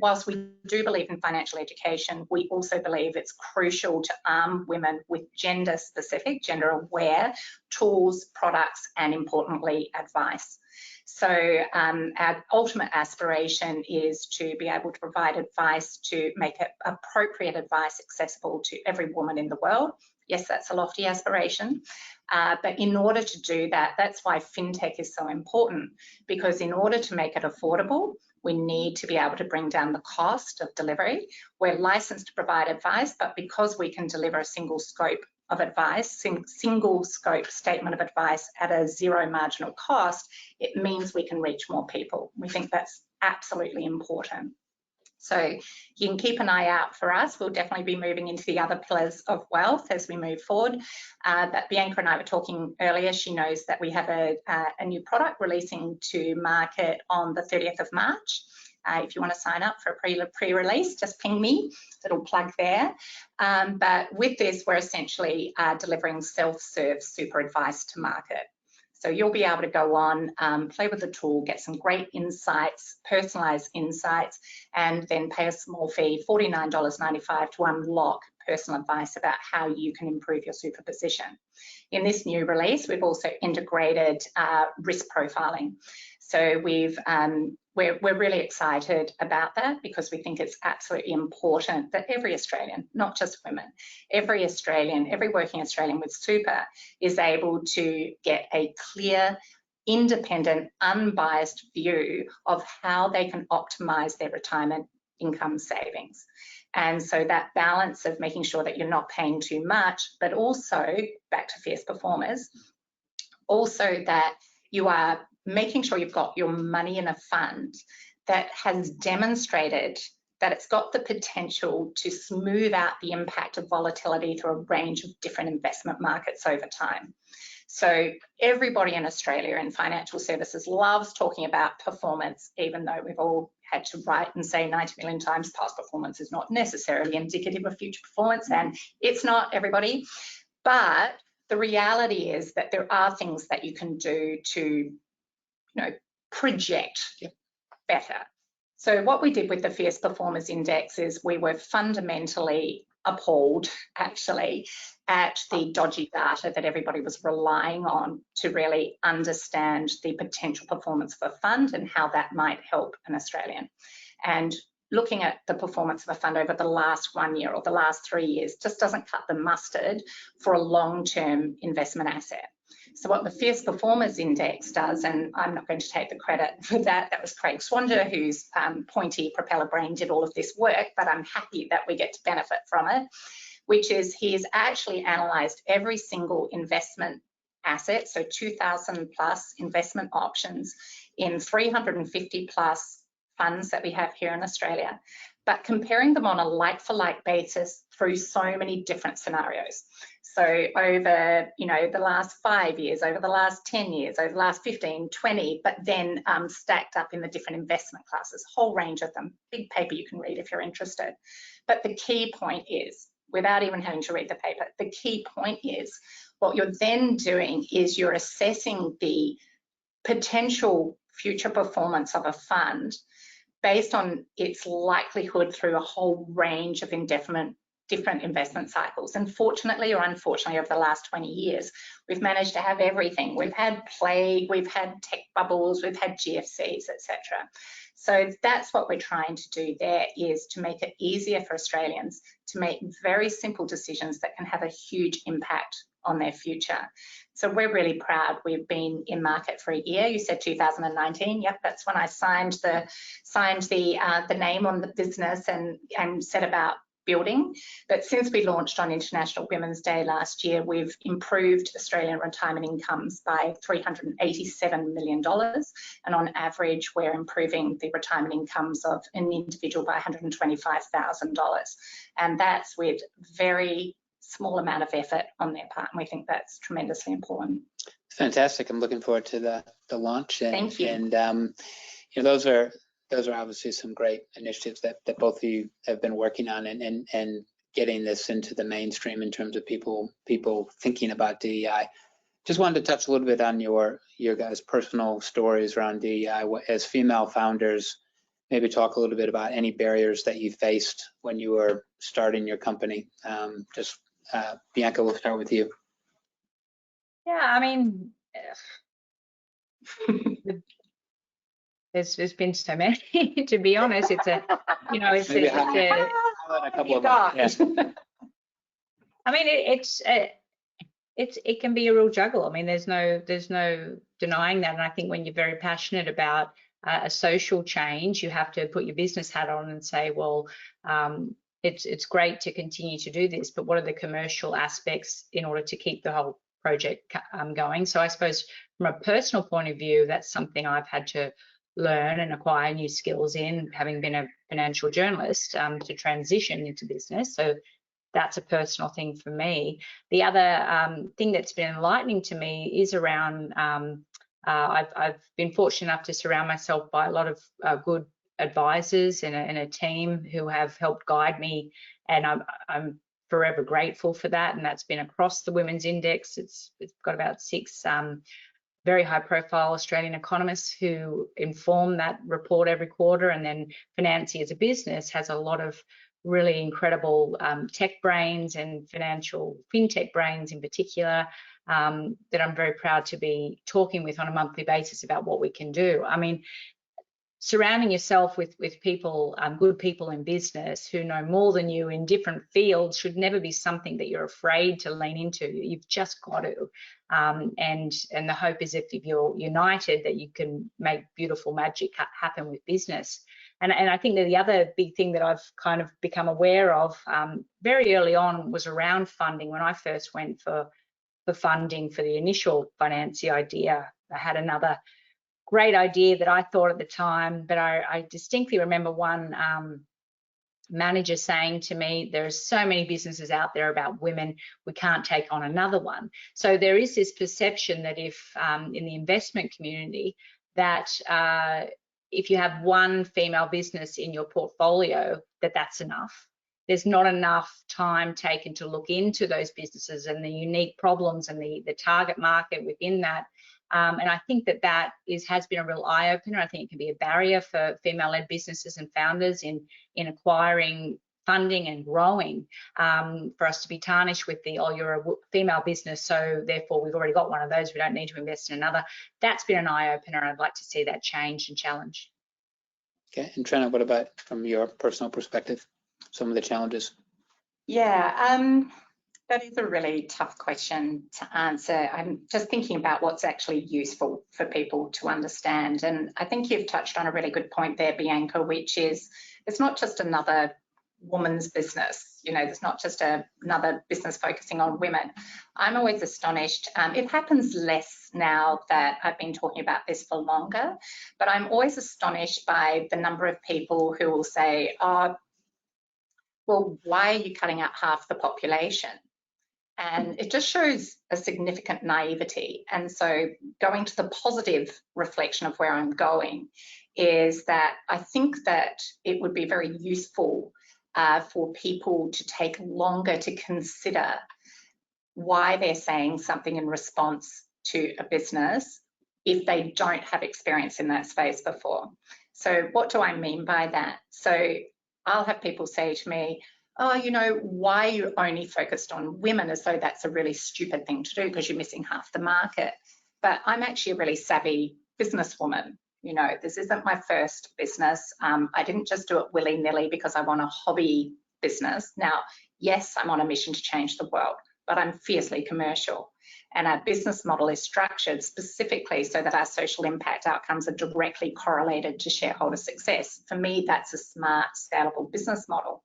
whilst we do believe in financial education, we also believe it's crucial to arm women with gender-specific, gender-aware tools, products, and importantly, advice. So our ultimate aspiration is to be able to provide advice to make appropriate advice accessible to every woman in the world. Yes, that's a lofty aspiration. But in order to do that, that's why fintech is so important, because in order to make it affordable, we need to be able to bring down the cost of delivery. We're licensed to provide advice, but because we can deliver a single scope of advice, single scope statement of advice at a zero marginal cost, it means we can reach more people. We think that's absolutely important. So you can keep an eye out for us. We'll definitely be moving into the other pillars of wealth as we move forward. But Bianca and I were talking earlier. She knows that we have a new product releasing to market on the 30th of March. If you want to sign up for a pre-release, just ping me. It'll plug there. But with this, we're essentially delivering self-serve super advice to market. So you'll be able to go on, play with the tool, get some great insights, personalized insights, and then pay a small fee, $49.95, to unlock personal advice about how you can improve your super position. In this new release, we've also integrated risk profiling. So we're really excited about that because we think it's absolutely important that every Australian, not just women, every Australian, every working Australian with super is able to get a clear, independent, unbiased view of how they can optimize their retirement income savings. And so that balance of making sure that you're not paying too much, but also, back to fierce performers, also that you are making sure you've got your money in a fund that has demonstrated that it's got the potential to smooth out the impact of volatility through a range of different investment markets over time. So everybody in Australia in financial services loves talking about performance, even though we've all had to write and say 90 million times past performance is not necessarily indicative of future performance, and it's not, everybody. But the reality is that there are things that you can do to project better. So what we did with the Fierce Performers Index is we were fundamentally appalled, actually, at the dodgy data that everybody was relying on to really understand the potential performance of a fund and how that might help an Australian. And looking at the performance of a fund over the last 1 year or the last 3 years just doesn't cut the mustard for a long-term investment asset. So what the Fierce Performers Index does, and I'm not going to take the credit for that, that was Craig Swanger, whose pointy propeller brain did all of this work, but I'm happy that we get to benefit from it, which is he's actually analysed every single investment asset, so 2,000 plus investment options in 350 plus funds that we have here in Australia, but comparing them on a like-for-like basis through so many different scenarios. So over, the last 5 years, over the last 10 years, over the last 15, 20, but then stacked up in the different investment classes, whole range of them. Big paper you can read if you're interested. But the key point is, without even having to read the paper, the key point is what you're then doing is you're assessing the potential future performance of a fund based on its likelihood through a whole range of different investment cycles. And fortunately or unfortunately, over the last 20 years, we've managed to have everything. We've had plague, we've had tech bubbles, we've had GFCs, etc. So that's what we're trying to do there, is to make it easier for Australians to make very simple decisions that can have a huge impact on their future. So we're really proud. We've been in market for a year. You said 2019. Yep, that's when I signed the name on the business and set about building. But since we launched on International Women's Day last year, we've improved Australian retirement incomes by $387 million. And on average, we're improving the retirement incomes of an individual by $125,000. And that's with very small amount of effort on their part. And we think that's tremendously important. Fantastic. I'm looking forward to the launch. And, thank you. And you know, those are obviously some great initiatives that both of you have been working on, and getting this into the mainstream in terms of people thinking about DEI. Just wanted to touch a little bit on your guys' personal stories around DEI as female founders. Maybe talk a little bit about any barriers that you faced when you were starting your company. Bianca, we'll start with you. Yeah, I mean, there's been so many, to be honest. It's a, you know, it's a couple of them. Yeah. I mean, it can be a real juggle. I mean, there's no denying that. And I think when you're very passionate about a social change, you have to put your business hat on and say, well, it's great to continue to do this, but what are the commercial aspects in order to keep the whole project going? So I suppose from a personal point of view, that's something I've had to learn and acquire new skills in, having been a financial journalist, to transition into business. So that's a personal thing for me. The other thing that's been enlightening to me is around, I've been fortunate enough to surround myself by a lot of good advisors and a team who have helped guide me, and I'm forever grateful for that. And that's been across the Women's Index. It's got about 6 very high profile Australian economists who inform that report every quarter. And then Financy as a business has a lot of really incredible tech brains and financial fintech brains in particular, that I'm very proud to be talking with on a monthly basis about what we can do. I mean, surrounding yourself with people, good people in business who know more than you in different fields should never be something that you're afraid to lean into. You've just got to. And the hope is if you're united, that you can make beautiful magic happen with business. And I think that the other big thing that I've kind of become aware of very early on was around funding. When I first went for funding for the initial Financy idea, I had another great idea that I thought at the time, but I distinctly remember one manager saying to me, there are so many businesses out there about women, we can't take on another one. So there is this perception that if in the investment community that if you have one female business in your portfolio, that's enough. There's not enough time taken to look into those businesses and the unique problems and the target market within that. And I think that has been a real eye-opener. I think it can be a barrier for female-led businesses and founders in acquiring funding and growing, for us to be tarnished with you're a female business, so therefore we've already got one of those, we don't need to invest in another. That's been an eye-opener, and I'd like to see that change and challenge. Okay, and Trina, what about from your personal perspective, some of the challenges? Yeah, that is a really tough question to answer. I'm just thinking about what's actually useful for people to understand. And I think you've touched on a really good point there, Bianca, which is it's not just another woman's business. You know, it's not just another business focusing on women. I'm always astonished. It happens less now that I've been talking about this for longer, but I'm always astonished by the number of people who will say, oh, well, why are you cutting out half the population? And it just shows a significant naivety. And so going to the positive reflection of where I'm going is that I think that it would be very useful for people to take longer to consider why they're saying something in response to a business if they don't have experience in that space before. So what do I mean by that? So I'll have people say to me, oh, you know, why are you only focused on women, as though that's a really stupid thing to do because you're missing half the market. But I'm actually a really savvy businesswoman. You know, this isn't my first business. I didn't just do it willy-nilly because I want a hobby business. Now, yes, I'm on a mission to change the world, but I'm fiercely commercial. And our business model is structured specifically so that our social impact outcomes are directly correlated to shareholder success. For me, that's a smart, scalable business model.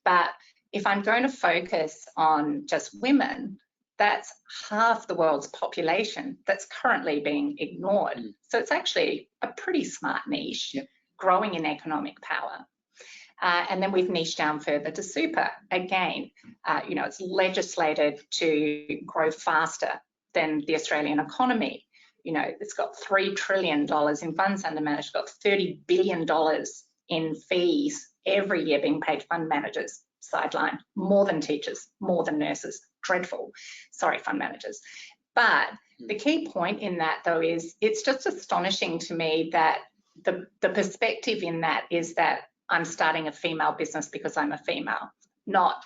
But if I'm going to focus on just women, that's half the world's population that's currently being ignored. So it's actually a pretty smart niche, growing in economic power. And then we've niched down further to super. Again, you know, it's legislated to grow faster than the Australian economy. You know, it's got $3 trillion in funds under management, it's got $30 billion in fees every year being paid to fund managers. Sideline, more than teachers, more than nurses. Dreadful. Sorry, fund managers. But the key point in that, though, is it's just astonishing to me that the perspective in that is that I'm starting a female business because I'm a female, not,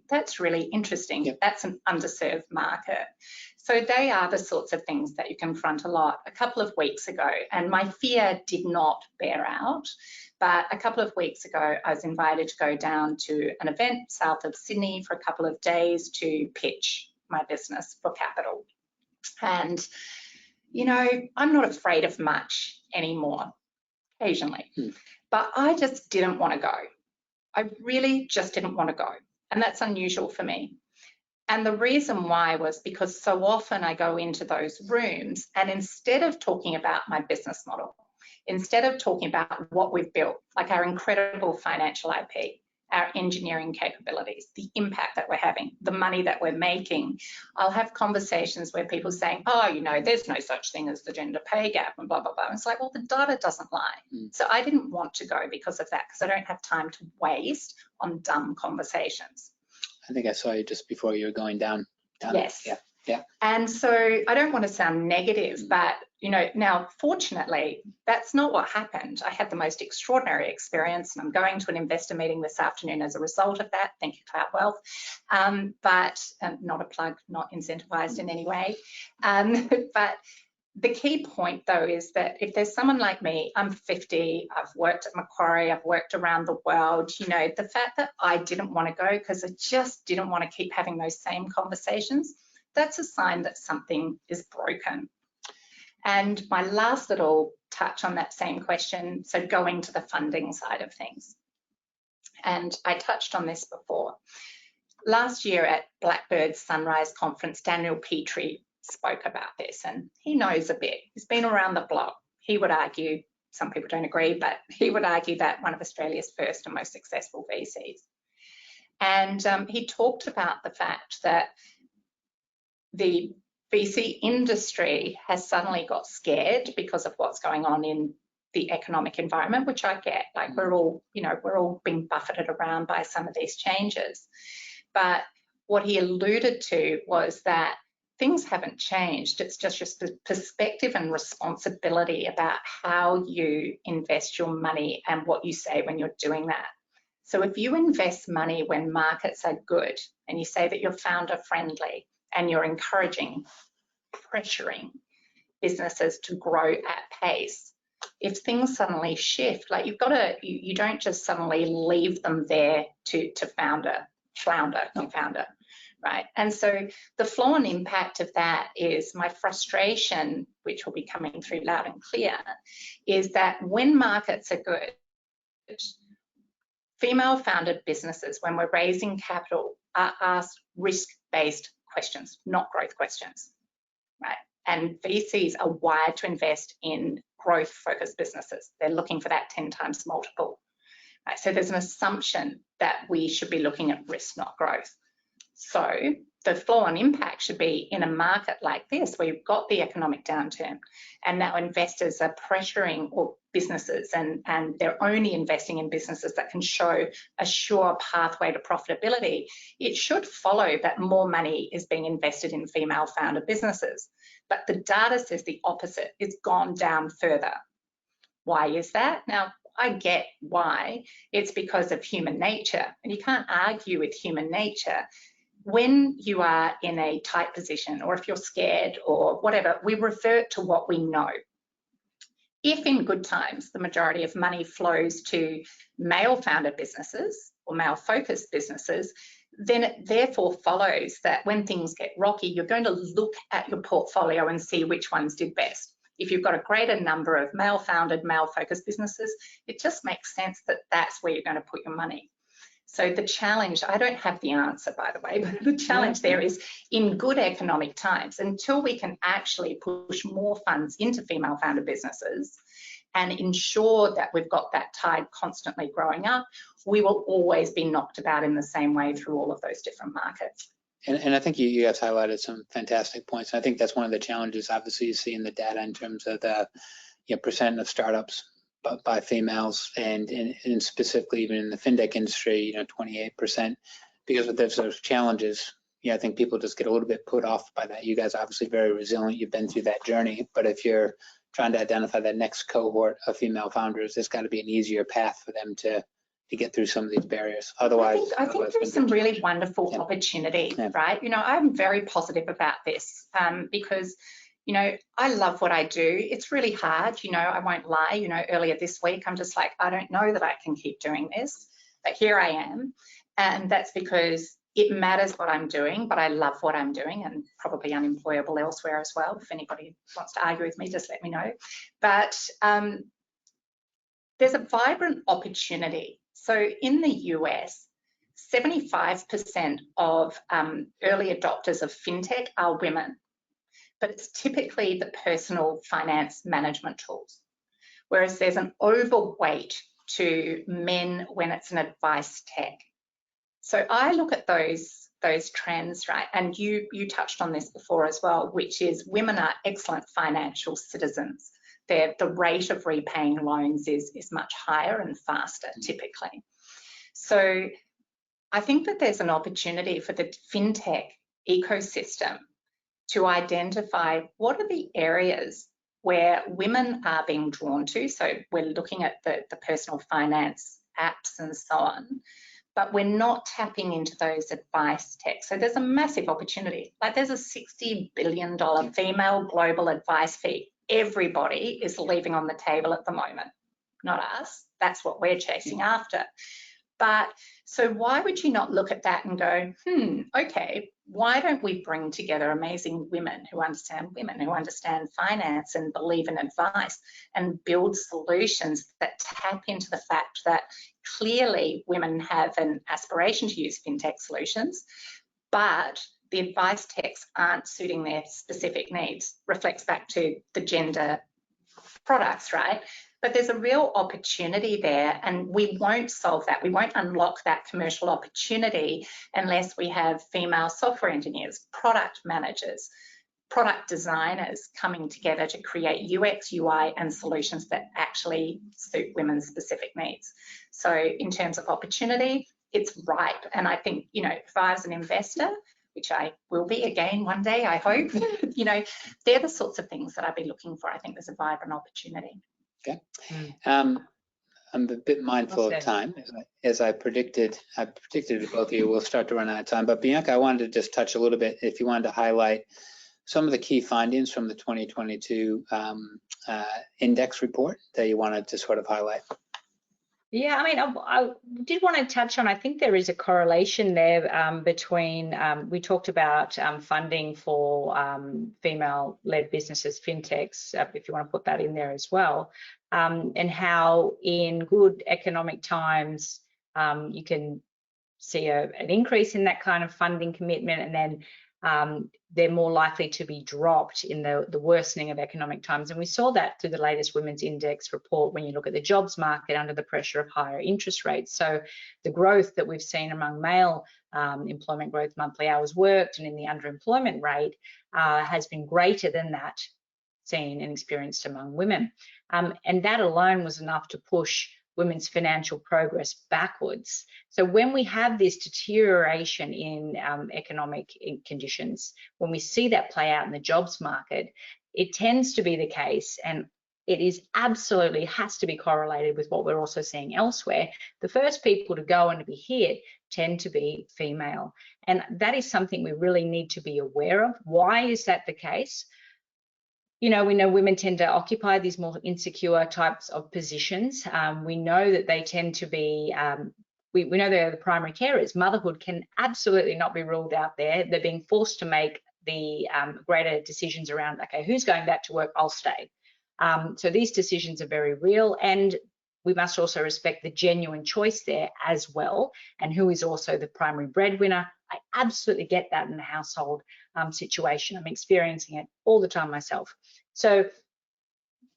that's really interesting. That's an underserved market. So they are the sorts of things that you confront a lot. A couple of weeks ago, and my fear did not bear out, but a couple of weeks ago, I was invited to go down to an event south of Sydney for a couple of days to pitch my business for capital. And, you know, I'm not afraid of much anymore, occasionally, but I just didn't want to go. I really just didn't want to go. And that's unusual for me. And the reason why was because so often I go into those rooms and instead of talking about my business model, instead of talking about what we've built, like our incredible financial IP, our engineering capabilities, the impact that we're having, the money that we're making, I'll have conversations where people are saying, oh, you know, there's no such thing as the gender pay gap and blah, blah, blah. And it's like, well, the data doesn't lie. So I didn't want to go because of that, because I don't have time to waste on dumb conversations. I think I saw you just before you were going down. Yes. Yeah. And so I don't want to sound negative, but, you know, now, fortunately, that's not what happened. I had the most extraordinary experience, and I'm going to an investor meeting this afternoon as a result of that. Thank you, Cloud Wealth. But not a plug, not incentivized in any way. But the key point, though, is that if there's someone like me, I'm 50, I've worked at Macquarie, I've worked around the world, you know, the fact that I didn't want to go because I just didn't want to keep having those same conversations, that's a sign that something is broken. And my last little touch on that same question, so going to the funding side of things. And I touched on this before. Last year at Blackbird's Sunrise Conference, Daniel Petrie spoke about this, and he knows a bit. He's been around the block. He would argue, some people don't agree, but he would argue that one of Australia's first and most successful VCs. And he talked about the fact that the VC industry has suddenly got scared because of what's going on in the economic environment, which I get. Like we're all, you know, we're all being buffeted around by some of these changes. But what he alluded to was that things haven't changed. It's just your perspective and responsibility about how you invest your money and what you say when you're doing that. So if you invest money when markets are good and you say that you're founder friendly and you're encouraging, pressuring businesses to grow at pace, if things suddenly shift, like you've got to, you don't just suddenly leave them there to flounder, right? And so the flow and impact of that is my frustration, which will be coming through loud and clear, is that when markets are good, female founded businesses, when we're raising capital, are asked risk-based questions, not growth questions, right? And VCs are wired to invest in growth-focused businesses. They're looking for that 10 times multiple, right? So there's an assumption that we should be looking at risk, not growth. So the flow on impact should be in a market like this, where you've got the economic downturn and now investors are pressuring businesses and they're only investing in businesses that can show a sure pathway to profitability. It should follow that more money is being invested in female founder businesses. But the data says the opposite. It's gone down further. Why is that? Now, I get why. It's because of human nature, and you can't argue with human nature. When you are in a tight position, or if you're scared or whatever, we revert to what we know. If in good times, the majority of money flows to male-founded businesses or male-focused businesses, then it therefore follows that when things get rocky, you're going to look at your portfolio and see which ones did best. If you've got a greater number of male-founded, male-focused businesses, it just makes sense that that's where you're going to put your money. So the challenge, I don't have the answer, by the way, but the challenge there is in good economic times, until we can actually push more funds into female-founded businesses and ensure that we've got that tide constantly growing up, we will always be knocked about in the same way through all of those different markets. And I think you guys highlighted some fantastic points. I think that's one of the challenges, obviously, you see in the data in terms of the percent of startups by females, and specifically even in the fintech industry, 28%. Because of those challenges, I think people just get a little bit put off by that. You guys are obviously very resilient. You've been through that journey, but if you're trying to identify that next cohort of female founders, there's got to be an easier path for them to get through some of these barriers. Otherwise, I think there's some really wonderful opportunity, right? I'm very positive about this because, I love what I do. It's really hard, I won't lie. Earlier this week, I'm just like, I don't know that I can keep doing this, but here I am. And that's because it matters what I'm doing, but I love what I'm doing, and probably unemployable elsewhere as well. If anybody wants to argue with me, just let me know. But there's a vibrant opportunity. So in the US, 75% of early adopters of fintech are women, but it's typically the personal finance management tools, whereas there's an overweight to men when it's an advice tech. So I look at those trends, right? And you touched on this before as well, which is women are excellent financial citizens. The rate of repaying loans is much higher and faster typically. So I think that there's an opportunity for the fintech ecosystem to identify what are the areas where women are being drawn to. So we're looking at the personal finance apps and so on, but we're not tapping into those advice tech. So there's a massive opportunity. Like there's a $60 billion female global advice fee. Everybody is leaving on the table at the moment, not us. That's what we're chasing after. But so why would you not look at that and go, okay, why don't we bring together amazing women who understand finance and believe in advice, and build solutions that tap into the fact that clearly women have an aspiration to use fintech solutions, but the advice techs aren't suiting their specific needs. Reflects back to the gender products, right? But there's a real opportunity there, and we won't solve that. We won't unlock that commercial opportunity unless we have female software engineers, product managers, product designers coming together to create UX, UI, and solutions that actually suit women's specific needs. So in terms of opportunity, it's ripe. And I think, if I was an investor, which I will be again one day, I hope, they're the sorts of things that I'd be looking for. I think there's a vibrant opportunity. Okay. I'm a bit mindful of time, as I predicted to both of you, we'll start to run out of time. But Bianca, I wanted to just touch a little bit, if you wanted to highlight some of the key findings from the 2022 index report that you wanted to sort of highlight. Yeah, I mean, I did want to touch on, I think there is a correlation there between, we talked about funding for female-led businesses, fintechs, if you want to put that in there as well, and how in good economic times, you can see an increase in that kind of funding commitment, and then they're more likely to be dropped in the worsening of economic times. And we saw that through the latest Women's Index report when you look at the jobs market under the pressure of higher interest rates. So the growth that we've seen among male employment growth, monthly hours worked, and in the underemployment rate has been greater than that seen and experienced among women. And that alone was enough to push women's financial progress backwards. So when we have this deterioration in economic conditions, when we see that play out in the jobs market, it tends to be the case, and it is absolutely has to be correlated with what we're also seeing elsewhere. The first people to go and to be hit tend to be female. And that is something we really need to be aware of. Why is that the case? You know, we know women tend to occupy these more insecure types of positions. We know that they tend to be, we know they're the primary carers. Motherhood can absolutely not be ruled out there. They're being forced to make the greater decisions around, okay, who's going back to work? I'll stay. So these decisions are very real, and we must also respect the genuine choice there as well, and who is also the primary breadwinner. I absolutely get that in the household situation. I'm experiencing it all the time myself. So,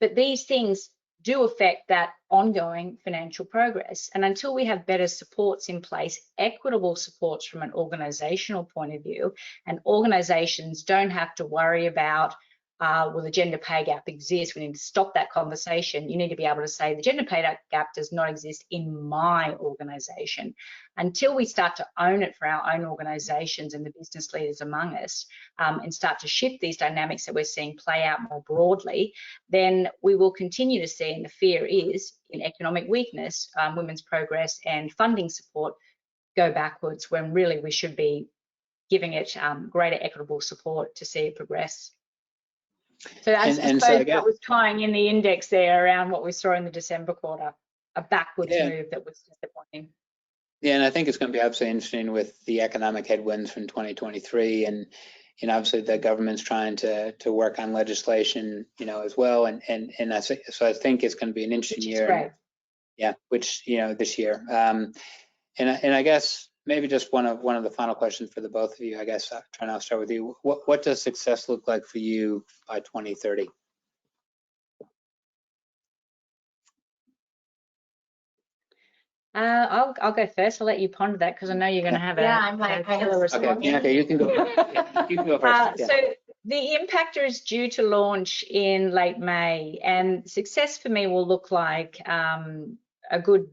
but these things do affect that ongoing financial progress. And until we have better supports in place, equitable supports from an organizational point of view, and organizations don't have to worry about, well, the gender pay gap exists, we need to stop that conversation. You need to be able to say the gender pay gap does not exist in my organization. Until we start to own it for our own organizations and the business leaders among us, and start to shift these dynamics that we're seeing play out more broadly, then we will continue to see, and the fear is, in economic weakness, women's progress and funding support go backwards, when really we should be giving it greater equitable support to see it progress. So I suppose that was tying in the index there around what we saw in the December quarter, a backwards move that was disappointing. Yeah, and I think it's going to be absolutely interesting with the economic headwinds from 2023, and obviously the government's trying to work on legislation, as well, and so I think it's going to be an interesting year. Great. Yeah, which this year, and I guess maybe just one of the final questions for the both of you. I guess I'll start with you. What does success look like for you by 2030? I'll go first. I'll let you ponder that because I know you're going to have a killer response. Okay, you can go. You can go first. So the impactor is due to launch in late May, and success for me will look like a good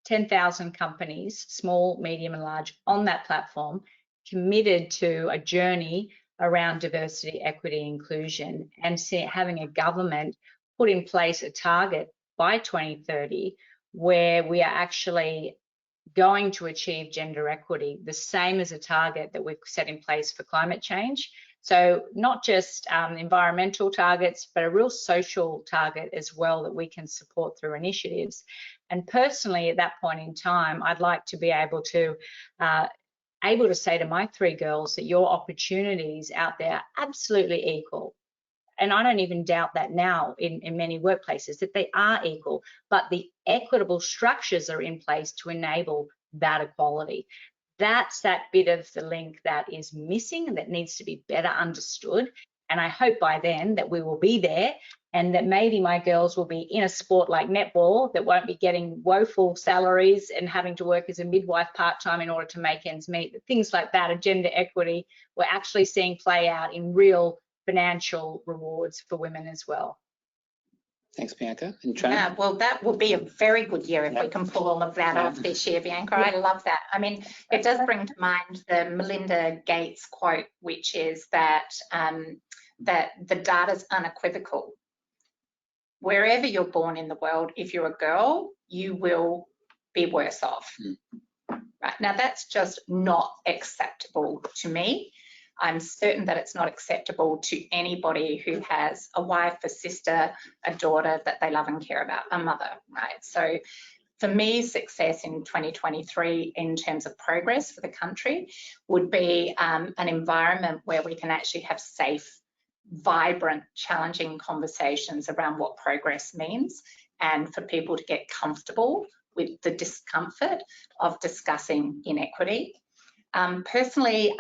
10,000 companies, small, medium, and large, on that platform, committed to a journey around diversity, equity, inclusion, and having a government put in place a target by 2030 where we are actually going to achieve gender equity, the same as a target that we've set in place for climate change. So not just environmental targets, but a real social target as well that we can support through initiatives. And personally, at that point in time, I'd like to be able to say to my three girls that your opportunities out there are absolutely equal. And I don't even doubt that now in many workplaces, that they are equal, but the equitable structures are in place to enable that equality. That's that bit of the link that is missing and that needs to be better understood. And I hope by then that we will be there, and that maybe my girls will be in a sport like netball that won't be getting woeful salaries and having to work as a midwife part-time in order to make ends meet. But things like that, of gender equity, we're actually seeing play out in real financial rewards for women as well. Thanks, Bianca. Yeah, well, that will be a very good year if we can pull all of that off this year, Bianca. I love that. I mean, it does bring to mind the Melinda Gates quote, which is that that the data's unequivocal. Wherever you're born in the world, if you're a girl, you will be worse off. Right now, that's just not acceptable to me. I'm certain that it's not acceptable to anybody who has a wife, a sister, a daughter that they love and care about, a mother, right? So for me, success in 2023 in terms of progress for the country would be an environment where we can actually have safe, vibrant, challenging conversations around what progress means, and for people to get comfortable with the discomfort of discussing inequity. Personally,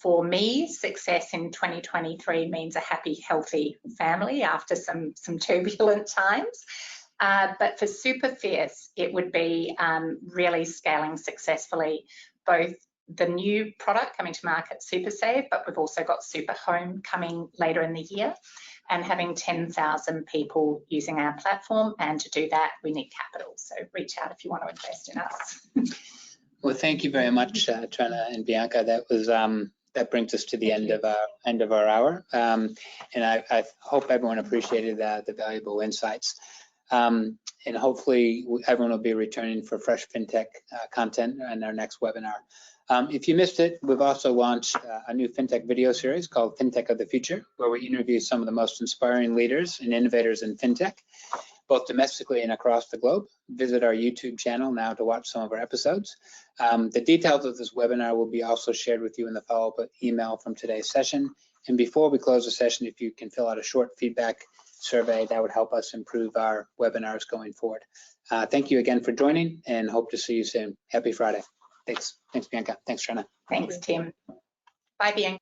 for me, success in 2023 means a happy, healthy family after some turbulent times. But for Super Fierce, it would be really scaling successfully both the new product coming to market, Super Save, but we've also got Super Home coming later in the year. and having 10,000 people using our platform. And to do that, we need capital. So reach out if you want to invest in us. Well, thank you very much, Trina and Bianca. That was that brings us to the end of our hour, and I hope everyone appreciated the valuable insights. And hopefully everyone will be returning for fresh FinTech content in our next webinar. If you missed it, we've also launched a new FinTech video series called FinTech of the Future, where we interview some of the most inspiring leaders and innovators in FinTech, both domestically and across the globe. Visit our YouTube channel now to watch some of our episodes. The details of this webinar will be also shared with you in the follow-up email from today's session. And before we close the session, if you can fill out a short feedback survey, that would help us improve our webinars going forward. Thank you again for joining, and hope to see you soon. Happy Friday. Thanks, Bianca. Thanks, Trina. Thanks, Tim. Bye, Bianca.